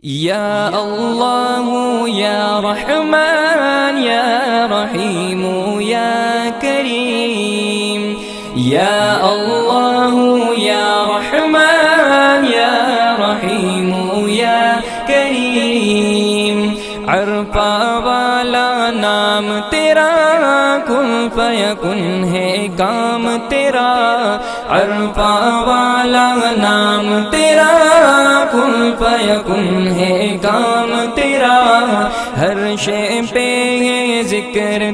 या अल्लाह या रहमान या रहीम या करीम। या अल्लाह या रहमान या रहीम या करीम। अरफा वाला नाम तेरा, कुन फयकुन है काम तेरा। अरफा वाला नाम तेरा, कुन फयकुन है काम तेरा।